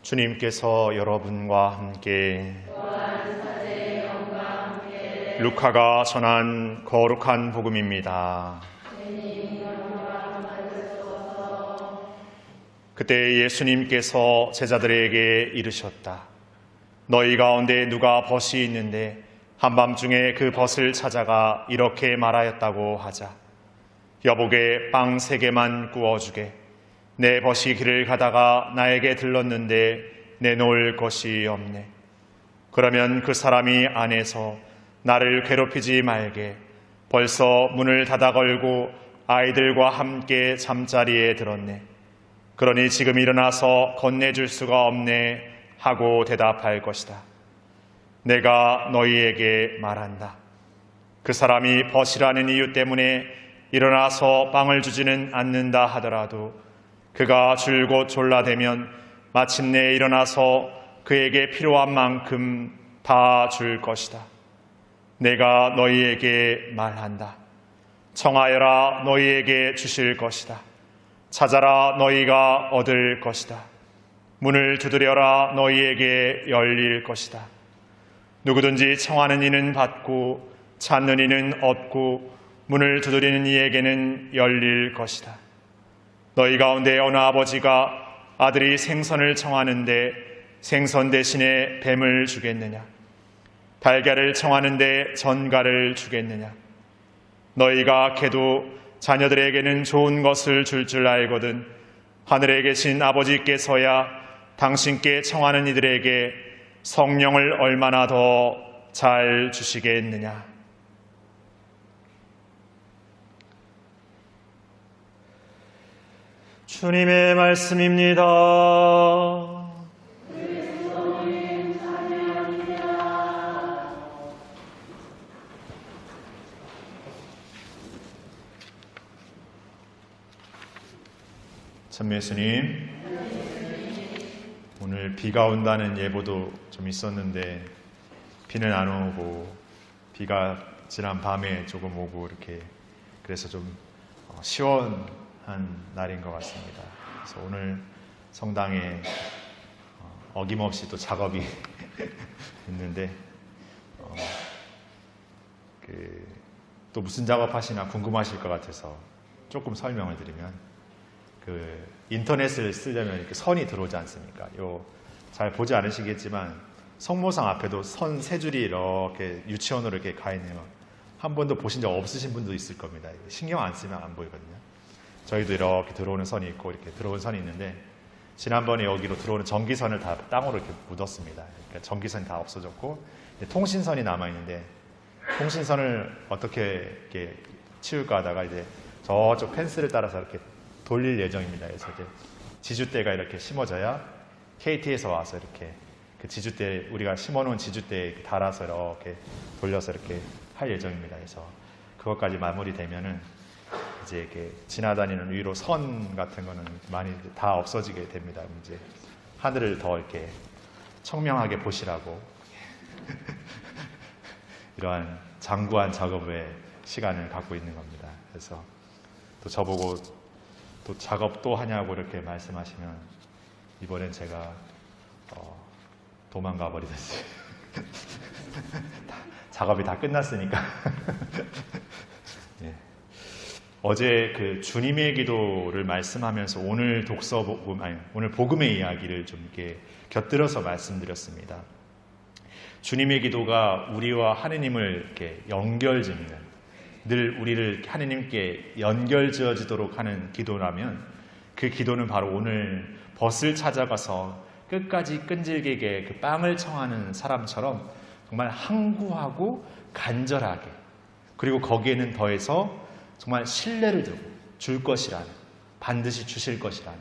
주님께서 여러분과 함께 루카가 전한 거룩한 복음입니다. 그때 예수님께서 제자들에게 이르셨다. 너희 가운데 누가 벗이 있는데 한밤중에 그 벗을 찾아가 이렇게 말하였다고 하자. 여보게 빵 3개만 구워주게. 내 벗이 길을 가다가 나에게 들렀는데 내놓을 것이 없네. 그러면 그 사람이 안에서 나를 괴롭히지 말게. 벌써 문을 닫아 걸고 아이들과 함께 잠자리에 들었네. 그러니 지금 일어나서 건네줄 수가 없네 하고 대답할 것이다. 내가 너희에게 말한다. 그 사람이 벗이라는 이유 때문에 일어나서 빵을 주지는 않는다 하더라도 그가 줄곧 졸라대면 마침내 일어나서 그에게 필요한 만큼 다 줄 것이다. 내가 너희에게 말한다. 청하여라 너희에게 주실 것이다. 찾아라 너희가 얻을 것이다. 문을 두드려라 너희에게 열릴 것이다. 누구든지 청하는 이는 받고 찾는 이는 얻고 문을 두드리는 이에게는 열릴 것이다. 너희 가운데 어느 아버지가 아들이 생선을 청하는데 생선 대신에 뱀을 주겠느냐? 달걀을 청하는데 전갈을 주겠느냐? 너희가 개도 자녀들에게는 좋은 것을 줄 알거든 하늘에 계신 아버지께서야 당신께 청하는 이들에게 성령을 얼마나 더 잘 주시겠느냐? 주님의 말씀입니다. 참 예수님, 오늘 비가 온다는 예보도 좀 있었는데 비는 안 오고 비가 지난 밤에 조금 오고 이렇게 그래서 좀 시원한 날인 것 같습니다. 그래서 오늘 성당에 어김없이 또 작업이 있는데 또 무슨 작업하시나 궁금하실 것 같아서 조금 설명을 드리면 인터넷을 쓰려면 이렇게 선이 들어오지 않습니까? 잘 보지 않으시겠지만 성모상 앞에도 선 3줄이 이렇게 유치원으로 이렇게 가 있네요. 한 번도 보신 적 없으신 분도 있을 겁니다. 신경 안 쓰면 안 보이거든요. 저희도 이렇게 들어오는 선이 있고 이렇게 들어오는 선이 있는데 지난번에 여기로 들어오는 전기선을 다 땅으로 이렇게 묻었습니다. 그러니까 전기선이 다 없어졌고 통신선이 남아 있는데 통신선을 어떻게 이렇게 치울까 하다가 이제 저쪽 펜스를 따라서 이렇게 돌릴 예정입니다. 그래서 이제 지주대가 이렇게 심어져야 KT에서 와서 이렇게 그 지주대 우리가 심어놓은 지주대에 달아서 이렇게 돌려서 이렇게 할 예정입니다. 그래서 그것까지 마무리되면은 이제 이렇게 지나다니는 위로 선 같은 거는 많이 다 없어지게 됩니다. 이제 하늘을 더 이렇게 청명하게 보시라고 이러한 장구한 작업의 시간을 갖고 있는 겁니다. 그래서 또 저보고 또 작업 또 하냐고 이렇게 말씀하시면 이번엔 제가 도망가 버리겠어요. 작업이 다 끝났으니까. 예. 어제 그 주님의 기도를 말씀하면서 오늘 오늘 복음의 이야기를 좀 이렇게 곁들여서 말씀드렸습니다. 주님의 기도가 우리와 하느님을 이렇게 연결짓는, 늘 우리를 하느님께 연결지어지도록 하는 기도라면 그 기도는 바로 오늘 벗을 찾아가서 끝까지 끈질기게 그 빵을 청하는 사람처럼 정말 항구하고 간절하게, 그리고 거기에는 더해서 정말 신뢰를 두고 줄 것이라는, 반드시 주실 것이라는,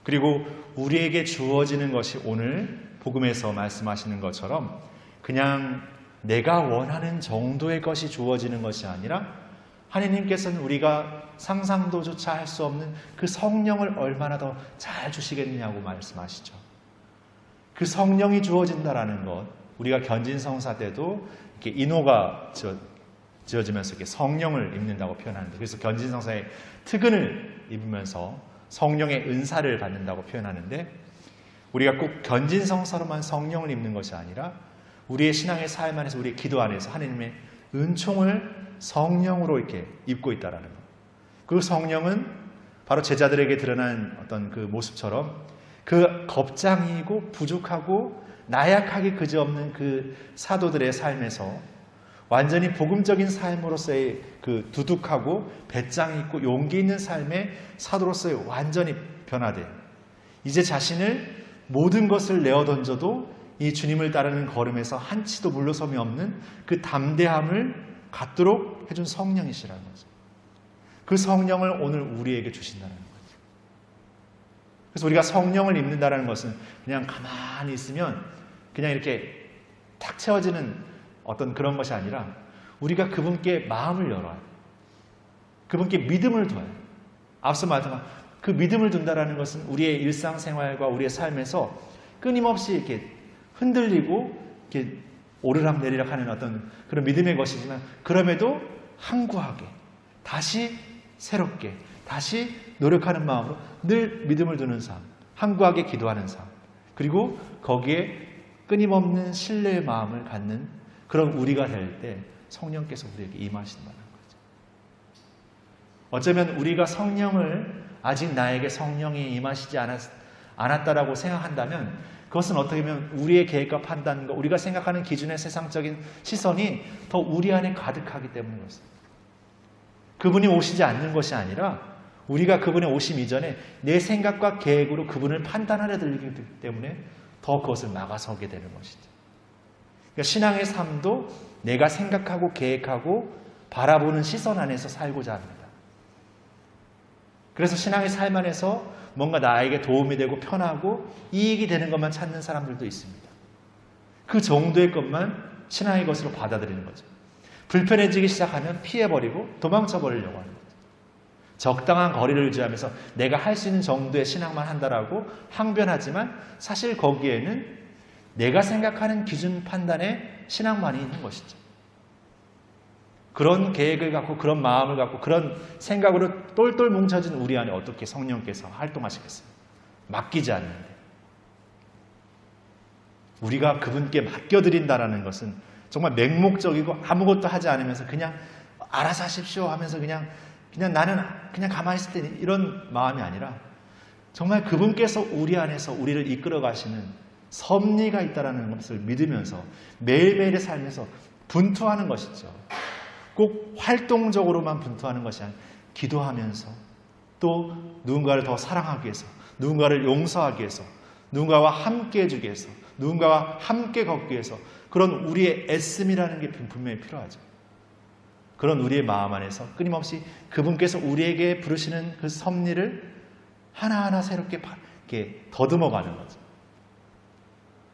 그리고 우리에게 주어지는 것이 오늘 복음에서 말씀하시는 것처럼 그냥 내가 원하는 정도의 것이 주어지는 것이 아니라 하느님께서는 우리가 상상도조차 할 수 없는 그 성령을 얼마나 더 잘 주시겠느냐고 말씀하시죠. 그 성령이 주어진다라는 것, 우리가 견진성사 때도 이렇게 인호가 지어지면서 이렇게 성령을 입는다고 표현하는데, 그래서 견진성사의 특은을 입으면서 성령의 은사를 받는다고 표현하는데, 우리가 꼭 견진성사로만 성령을 입는 것이 아니라 우리의 신앙의 삶 안에서, 우리의 기도 안에서 하나님의 은총을 성령으로 이렇게 입고 있다라는 것. 그 성령은 바로 제자들에게 드러난 어떤 그 모습처럼 그 겁장이고 부족하고 나약하게 그지없는 그 사도들의 삶에서 완전히 복음적인 삶으로서의 그 두둑하고 배짱 있고 용기 있는 삶의 사도로서의 완전히 변화돼 이제 자신을 모든 것을 내어 던져도 이 주님을 따르는 걸음에서 한치도 물러섬이 없는 그 담대함을 갖도록 해준 성령이시라는 거죠. 그 성령을 오늘 우리에게 주신다는 거죠. 그래서 우리가 성령을 입는다는 것은 그냥 가만히 있으면 그냥 이렇게 탁 채워지는 어떤 그런 것이 아니라 우리가 그분께 마음을 열어요. 그분께 믿음을 둬요. 앞서 말했던 그 믿음을 둔다는 것은 우리의 일상생활과 우리의 삶에서 끊임없이 이렇게 흔들리고 이렇게 오르락 내리락 하는 어떤 그런 믿음의 것이지만 그럼에도 항구하게 다시 새롭게 다시 노력하는 마음으로 늘 믿음을 두는 삶, 항구하게 기도하는 삶, 그리고 거기에 끊임없는 신뢰의 마음을 갖는 그런 우리가 될 때 성령께서 우리에게 임하신다는 거죠. 어쩌면 우리가 성령을 아직 나에게 성령이 임하시지 않았다라고 생각한다면 그것은 어떻게 보면 우리의 계획과 판단과 우리가 생각하는 기준의 세상적인 시선이 더 우리 안에 가득하기 때문인 것입니다. 그분이 오시지 않는 것이 아니라 우리가 그분의 오심 이전에 내 생각과 계획으로 그분을 판단하려 들기 때문에 더 그것을 막아서게 되는 것이죠. 그러니까 신앙의 삶도 내가 생각하고 계획하고 바라보는 시선 안에서 살고자 합니다. 그래서 신앙의 삶 안에서 뭔가 나에게 도움이 되고 편하고 이익이 되는 것만 찾는 사람들도 있습니다. 그 정도의 것만 신앙의 것으로 받아들이는 거죠. 불편해지기 시작하면 피해버리고 도망쳐버리려고 하는 거죠. 적당한 거리를 유지하면서 내가 할 수 있는 정도의 신앙만 한다라고 항변하지만 사실 거기에는 내가 생각하는 기준 판단의 신앙만이 있는 것이죠. 그런 계획을 갖고 그런 마음을 갖고 그런 생각으로 똘똘 뭉쳐진 우리 안에 어떻게 성령께서 활동하시겠습니까? 맡기지 않는데. 우리가 그분께 맡겨드린다라는 것은 정말 맹목적이고 아무것도 하지 않으면서 그냥 알아서 하십시오 하면서 그냥 나는 그냥 가만히 있을 때 이런 마음이 아니라 정말 그분께서 우리 안에서 우리를 이끌어 가시는 섭리가 있다는 것을 믿으면서 매일매일의 삶에서 분투하는 것이죠. 꼭 활동적으로만 분투하는 것이 아니라 기도하면서 또 누군가를 더 사랑하기 위해서 누군가를 용서하기 위해서 누군가와 함께 해주기 위해서 누군가와 함께 걷기 위해서 그런 우리의 애씀이라는 게 분명히 필요하죠. 그런 우리의 마음 안에서 끊임없이 그분께서 우리에게 부르시는 그 섭리를 하나하나 새롭게 이렇게 더듬어가는 거죠.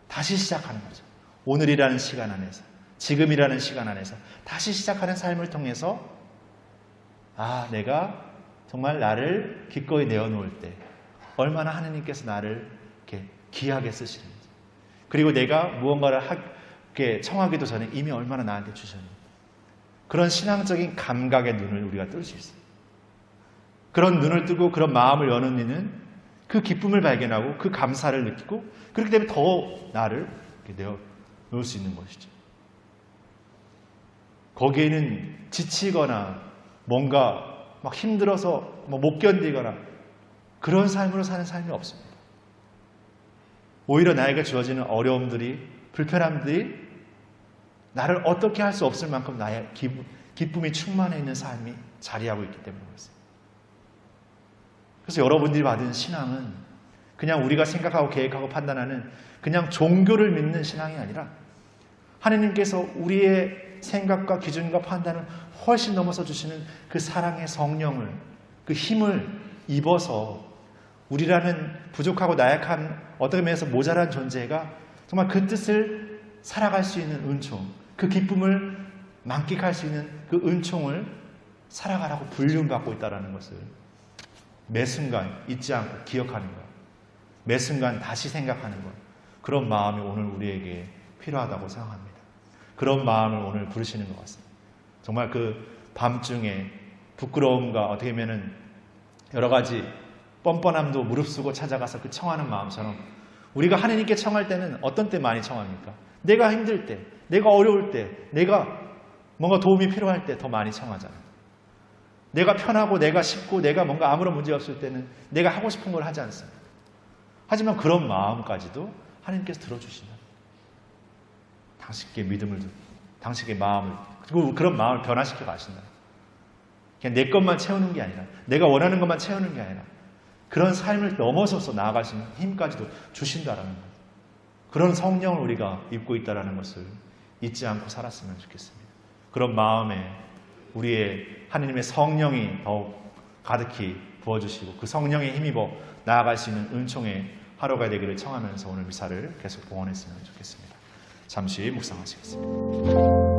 다시 시작하는 거죠. 오늘이라는 시간 안에서 지금이라는 시간 안에서 다시 시작하는 삶을 통해서 내가 정말 나를 기꺼이 내어놓을 때 얼마나 하느님께서 나를 이렇게 귀하게 쓰시는지 그리고 내가 무언가를 청하기도 전에 이미 얼마나 나한테 주셨는지 그런 신앙적인 감각의 눈을 우리가 뜰 수 있어요. 그런 눈을 뜨고 그런 마음을 여는 이는 그 기쁨을 발견하고 그 감사를 느끼고 그렇기 때문에 더 나를 내어놓을 수 있는 것이죠. 거기에는 지치거나 뭔가 막 힘들어서 못 견디거나 그런 삶으로 사는 삶이 없습니다. 오히려 나에게 주어지는 어려움들이 불편함들이 나를 어떻게 할 수 없을 만큼 나의 기쁨이 충만해 있는 삶이 자리하고 있기 때문에 그렇습니다. 그래서 여러분들이 받은 신앙은 그냥 우리가 생각하고 계획하고 판단하는 그냥 종교를 믿는 신앙이 아니라 하나님께서 우리의 생각과 기준과 판단을 훨씬 넘어서 주시는 그 사랑의 성령을 그 힘을 입어서 우리라는 부족하고 나약한 어떤 면에서 모자란 존재가 정말 그 뜻을 살아갈 수 있는 은총 그 기쁨을 만끽할 수 있는 그 은총을 살아가라고 불륜받고 있다는 것을 매 순간 잊지 않고 기억하는 것 매 순간 다시 생각하는 것 그런 마음이 오늘 우리에게 필요하다고 생각합니다. 그런 마음을 오늘 부르시는 것 같습니다. 정말 그 밤중에 부끄러움과 어떻게 보면은 여러 가지 뻔뻔함도 무릅쓰고 찾아가서 그 청하는 마음처럼 우리가 하나님께 청할 때는 어떤 때 많이 청합니까? 내가 힘들 때, 내가 어려울 때, 내가 뭔가 도움이 필요할 때 더 많이 청하잖아요. 내가 편하고 내가 쉽고 내가 뭔가 아무런 문제가 없을 때는 내가 하고 싶은 걸 하지 않습니다. 하지만 그런 마음까지도 하나님께서 들어주신다. 당신께 믿음을 두고 당신의 마음을, 그리고 그런 마음을 변화시켜 가신다. 그냥 내 것만 채우는 게 아니라, 내가 원하는 것만 채우는 게 아니라 그런 삶을 넘어서서 나아가시는 힘까지도 주신다라는 것. 그런 성령을 우리가 입고 있다는 것을 잊지 않고 살았으면 좋겠습니다. 그런 마음에 우리의 하나님의 성령이 더욱 가득히 부어주시고 그 성령에 힘입어 나아갈 수 있는 은총의 하루가 되기를 청하면서 오늘 미사를 계속 봉헌했으면 좋겠습니다. 잠시 묵상하시겠습니다.